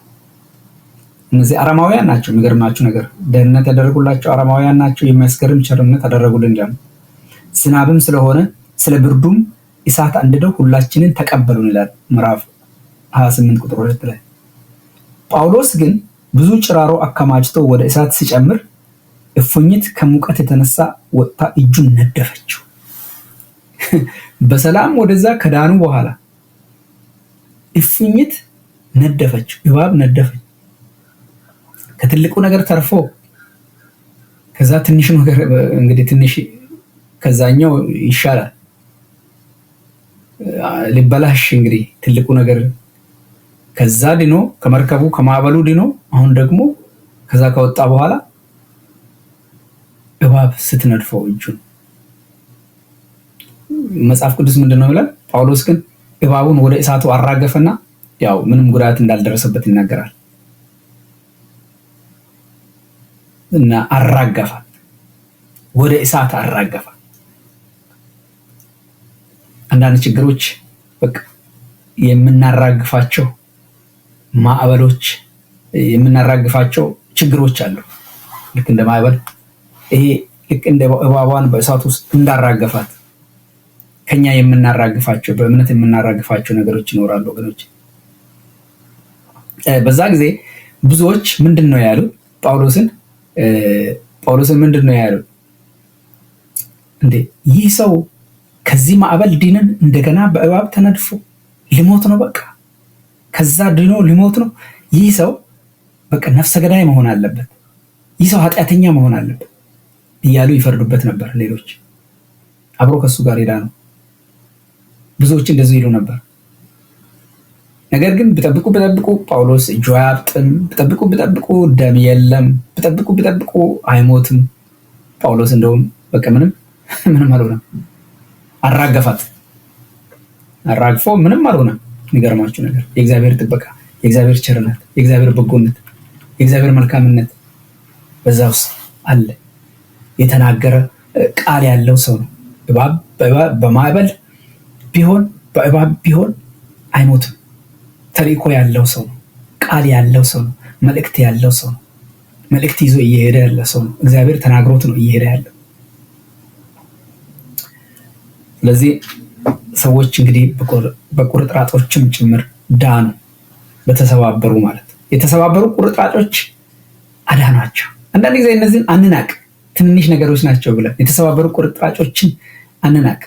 እነዚህ አረማውያን ናቸው። የሚገርማችሁ ነገር ደህንነት ያደረጉላቸው አረማውያን ናቸው። የሚያስገርም ቸርነት አደረጉልን ይላል። ዝናብም ስለሆነ ስለ ብርዱም እሳት አንድደው ሁላችንን ተቀበሉን ይላል ምዕራፍ 28 ቁጥር 2 ላይ። ጳውሎስ ግን ብዙ ጭራሮ አከማችቶ ወደ እሳት ሲጨምር እፉኝት ከሙቀት የተነሳ ወጥታ እጁን ነደፈችው። በሰላም ወደዛ ከዳኑ በኋላ እፉኝት ነደፈችው፣ እባብ ነደፈች። ከትልቁ ነገር ተርፎ ከዛ ትንሽ ነገር እንግዲህ ትንሽ ከዛኛው ይሻላል ሊበላሽ እንግዲህ ትልቁ ነገር ከዛ ድኖ ከመርከቡ ከማዕበሉ ድኖ አሁን ደግሞ ከዛ ከወጣ በኋላ እባብ ስትነድፈው እጁን። መጽሐፍ ቅዱስ ምንድነው ይላል? ጳውሎስ ግን እባቡን ወደ እሳቱ አራገፈና ያው ምንም ጉዳት እንዳልደረሰበት ይናገራል። እና አራገፋት፣ ወደ እሳት አራገፋት። አንዳንድ ችግሮች በቃ የምናራግፋቸው ማዕበሎች የምናራግፋቸው ችግሮች አሉ። ልክ እንደ ማዕበል ይሄ ልክ እንደ እባቧን በእሳት ውስጥ እንዳራገፋት ከኛ የምናራግፋቸው በእምነት የምናራግፋቸው ነገሮች ይኖራሉ ወገኖች። በዛ ጊዜ ብዙዎች ምንድነው ያሉት? ጳውሎስን ምንድነው ያሉት? እንዴ ይህ ሰው ከዚህ ማዕበል ድነን እንደገና በእባብ ተነድፎ ሊሞት ነው፣ በቃ ከዛ ድኖ ሊሞት ነው። ይህ ሰው በቃ ነፍሰ ገዳይ መሆን አለበት፣ ይህ ሰው ኃጢአተኛ መሆን አለበት እያሉ ይፈርዱበት ነበር። ሌሎች አብሮ ከሱ ጋር ሄዳ ነው ብዙዎች እንደዚህ ይሉ ነበር። ነገር ግን ቢጠብቁ ጳውሎስ እጁ አያብጥም፣ ቢጠብቁ ደም የለም፣ ቢጠብቁ አይሞትም። ጳውሎስ እንደውም በቃ ምንም አልሆነም። አራገፋት፣ አራግፎ ምንም አልሆነም። የሚገርማችሁ ነገር የእግዚአብሔር ጥበቃ፣ የእግዚአብሔር ቸርነት፣ የእግዚአብሔር በጎነት፣ የእግዚአብሔር መልካምነት በዛ ውስጥ አለ። የተናገረ ቃል ያለው ሰው ነው። በማዕበል ቢሆን በእባብ ቢሆን አይሞትም። ተልእኮ ያለው ሰው ነው። ቃል ያለው ሰው ነው። መልእክት ያለው ሰው ነው። መልእክት ይዞ እየሄደ ያለ ሰው ነው። እግዚአብሔር ተናግሮት ነው እየሄደ ያለው። ስለዚህ ሰዎች እንግዲህ በቁርጥራጮችም ጭምር ዳኑ፣ በተሰባበሩ ማለት የተሰባበሩ ቁርጥራጮች አዳኗቸው። አንዳንድ ጊዜ እነዚህን አንናቅ፣ ትንንሽ ነገሮች ናቸው ብለን የተሰባበሩ ቁርጥራጮችን አንናቅ።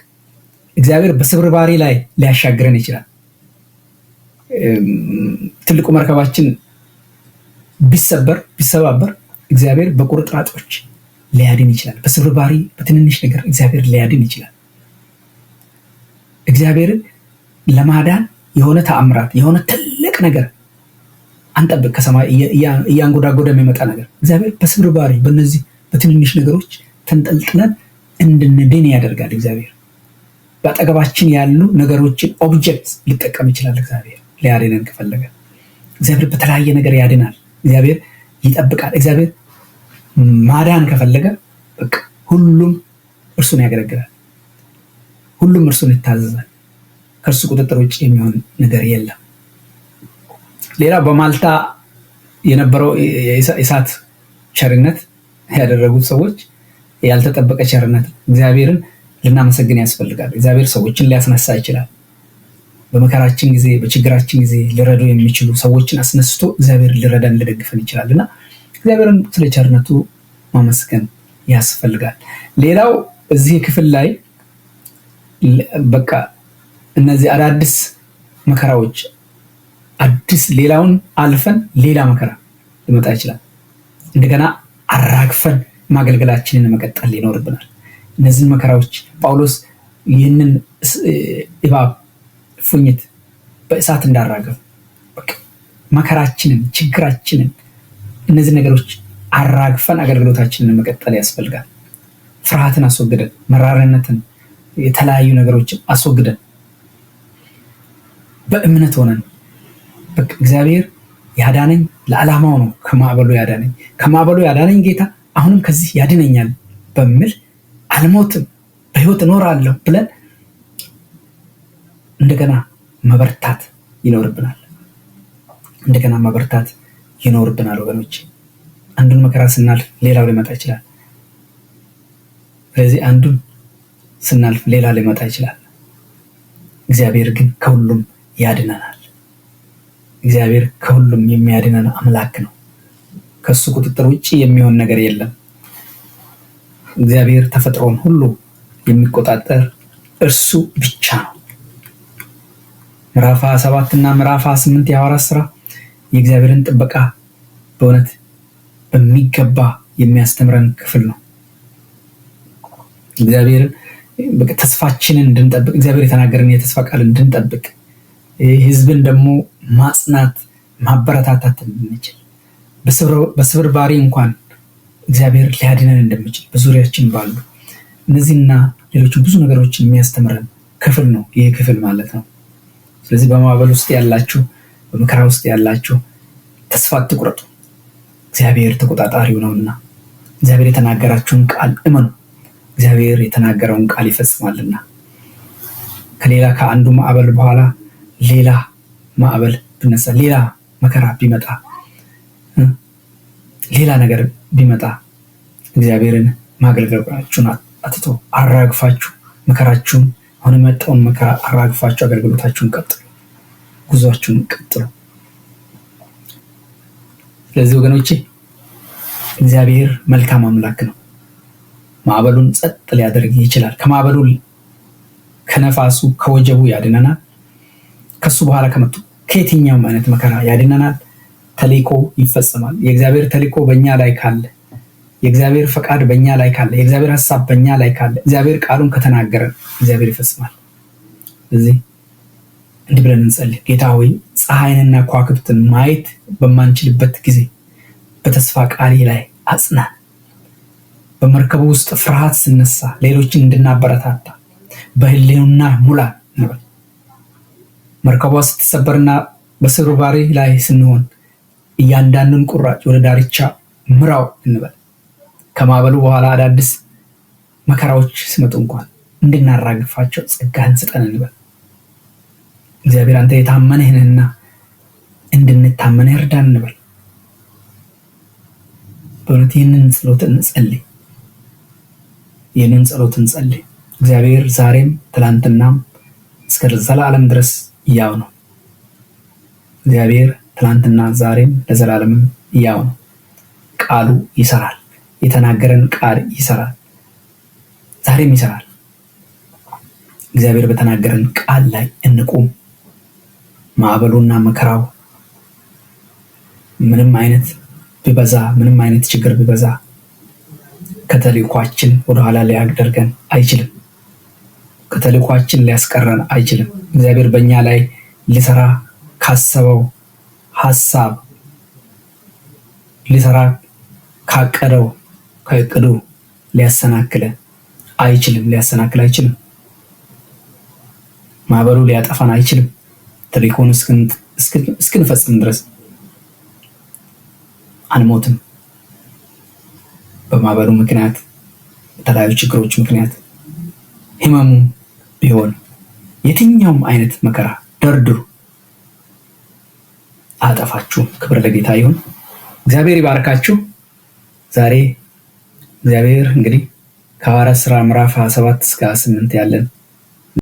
እግዚአብሔር በስብርባሪ ላይ ሊያሻግረን ይችላል። ትልቁ መርከባችን ቢሰባበር እግዚአብሔር በቁርጥራጮች ሊያድን ይችላል። በስብርባሪ በትንንሽ ነገር እግዚአብሔር ሊያድን ይችላል። እግዚአብሔርን ለማዳን የሆነ ተአምራት የሆነ ትልቅ ነገር አንጠብቅ። ከሰማይ እያንጎዳጎደ የሚመጣ ነገር እግዚአብሔር በስብርባሪ በእነዚህ በትንንሽ ነገሮች ተንጠልጥለን እንድንድን ያደርጋል። እግዚአብሔር በአጠገባችን ያሉ ነገሮችን ኦብጀክት ሊጠቀም ይችላል። እግዚአብሔር ሊያድነን ከፈለገ እግዚአብሔር በተለያየ ነገር ያድናል። እግዚአብሔር ይጠብቃል። እግዚአብሔር ማዳን ከፈለገ በቃ ሁሉም እርሱን ያገለግላል። ሁሉም እርሱን ይታዘዛል። ከእርሱ ቁጥጥር ውጭ የሚሆን ነገር የለም። ሌላ በማልታ የነበረው የእሳት ቸርነት ያደረጉት ሰዎች ያልተጠበቀ ቸርነት ነው። እግዚአብሔርን ልናመሰግን ያስፈልጋል። እግዚአብሔር ሰዎችን ሊያስነሳ ይችላል። በመከራችን ጊዜ በችግራችን ጊዜ ሊረዱ የሚችሉ ሰዎችን አስነስቶ እግዚአብሔር ሊረዳን ሊደግፈን ይችላል እና እግዚአብሔርን ስለ ቸርነቱ ማመስገን ያስፈልጋል። ሌላው እዚህ ክፍል ላይ በቃ እነዚህ አዳዲስ መከራዎች አዲስ ሌላውን አልፈን ሌላ መከራ ሊመጣ ይችላል። እንደገና አራግፈን ማገልገላችንን መቀጠል ይኖርብናል። እነዚህን መከራዎች ጳውሎስ ይህንን እባብ ፉኝት በእሳት እንዳራገፍ መከራችንን ችግራችንን እነዚህ ነገሮች አራግፈን አገልግሎታችንን መቀጠል ያስፈልጋል። ፍርሃትን አስወግደን መራርነትን የተለያዩ ነገሮችን አስወግደን በእምነት ሆነን በቃ እግዚአብሔር ያዳነኝ ለዓላማው ነው። ከማዕበሉ ያዳነኝ ጌታ አሁንም ከዚህ ያድነኛል በሚል አልሞትም በህይወት እኖራለሁ ብለን እንደገና መበርታት ይኖርብናል። ወገኖች አንዱን መከራ ስናልፍ ሌላው ሊመጣ ይችላል። ስለዚህ አንዱን ስናልፍ ሌላ ሊመጣ ይችላል። እግዚአብሔር ግን ከሁሉም ያድነናል። እግዚአብሔር ከሁሉም የሚያድነን አምላክ ነው። ከሱ ቁጥጥር ውጪ የሚሆን ነገር የለም። እግዚአብሔር ተፈጥሮን ሁሉ የሚቆጣጠር እርሱ ብቻ ነው። ምዕራፍ 27 እና ምዕራፍ 28 የሐዋርያት ሥራ የእግዚአብሔርን ጥበቃ በእውነት በሚገባ የሚያስተምረን ክፍል ነው። እግዚአብሔርን ተስፋችንን እንድንጠብቅ እግዚአብሔር የተናገረን የተስፋ ቃል እንድንጠብቅ ህዝብን ደግሞ ማጽናት ማበረታታት እንድንችል በስብርባሪ እንኳን እግዚአብሔር ሊያድነን እንደሚችል በዙሪያችን ባሉ እነዚህና ሌሎች ብዙ ነገሮችን የሚያስተምረን ክፍል ነው ይህ ክፍል ማለት ነው። ስለዚህ በማዕበል ውስጥ ያላችሁ በመከራ ውስጥ ያላችሁ ተስፋ አትቁረጡ። እግዚአብሔር ተቆጣጣሪው ነውና እግዚአብሔር የተናገራችሁን ቃል እመኑ። እግዚአብሔር የተናገረውን ቃል ይፈጽማልና ከአንዱ ማዕበል በኋላ ሌላ ማዕበል ቢነሳ ሌላ መከራ ቢመጣ ሌላ ነገር ቢመጣ እግዚአብሔርን ማገልገላችሁን አትቶ አራግፋችሁ መከራችሁን አሁን የመጣውን መከራ አራግፋችሁ አገልግሎታችሁን ቀጥሉ፣ ጉዟችሁን ቀጥሉ። ስለዚህ ወገኖቼ እግዚአብሔር መልካም አምላክ ነው። ማዕበሉን ጸጥ ሊያደርግ ይችላል። ከማዕበሉ ከነፋሱ ከወጀቡ ያድነናል። ከሱ በኋላ ከመጡ ከየትኛውም አይነት መከራ ያድነናል። ተልእኮ ይፈጸማል። የእግዚአብሔር ተልእኮ በእኛ ላይ ካለ፣ የእግዚአብሔር ፈቃድ በእኛ ላይ ካለ፣ የእግዚአብሔር ሐሳብ በእኛ ላይ ካለ፣ እግዚአብሔር ቃሉን ከተናገረ እግዚአብሔር ይፈጽማል። ስለዚህ እንዲህ ብለን እንጸልይ። ጌታ ሆይ ፀሐይንና ከዋክብትን ማየት በማንችልበት ጊዜ በተስፋ ቃሌ ላይ አጽናን። በመርከቡ ውስጥ ፍርሃት ስነሳ ሌሎችን እንድናበረታታ በህሊናና ሙላ እንበል። መርከቧ ስትሰበርና በስብርባሪ ላይ ስንሆን እያንዳንዱን ቁራጭ ወደ ዳርቻ ምራው እንበል። ከማዕበሉ በኋላ አዳዲስ መከራዎች ሲመጡ እንኳን እንድናራግፋቸው ጸጋህን ስጠን እንበል። እግዚአብሔር አንተ የታመንህ ነህና እንድንታመንህ እርዳን እንበል። በእውነት ይህንን ጸሎት እንጸልይ። እግዚአብሔር ዛሬም ትላንትናም እስከ ዘላለም ድረስ ያው ነው። እግዚአብሔር ትላንትና ዛሬም ለዘላለምም ያው ነው። ቃሉ ይሰራል። የተናገረን ቃል ይሰራል። ዛሬም ይሰራል። እግዚአብሔር በተናገረን ቃል ላይ እንቁም። ማዕበሉና መከራው ምንም አይነት ቢበዛ ምንም አይነት ችግር ቢበዛ ከተልእኳችን ወደኋላ ሊያደርገን አይችልም። ከተልእኳችን ሊያስቀረን አይችልም። እግዚአብሔር በእኛ ላይ ሊሰራ ካሰበው ሐሳብ ሊሰራ ካቀደው ከእቅዱ ሊያሰናክል አይችልም። ማዕበሉ ሊያጠፋን አይችልም። ተልእኮን እስክንፈጽም ድረስ አንሞትም። በማዕበሉ ምክንያት በተለያዩ ችግሮች ምክንያት ህመሙ ቢሆን የትኛውም አይነት መከራ ደርድሩ፣ አጠፋችሁ። ክብር ለጌታ ይሁን። እግዚአብሔር ይባርካችሁ። ዛሬ እግዚአብሔር እንግዲህ ከሐዋርያት ሥራ ምዕራፍ 27 እስከ 28 ያለን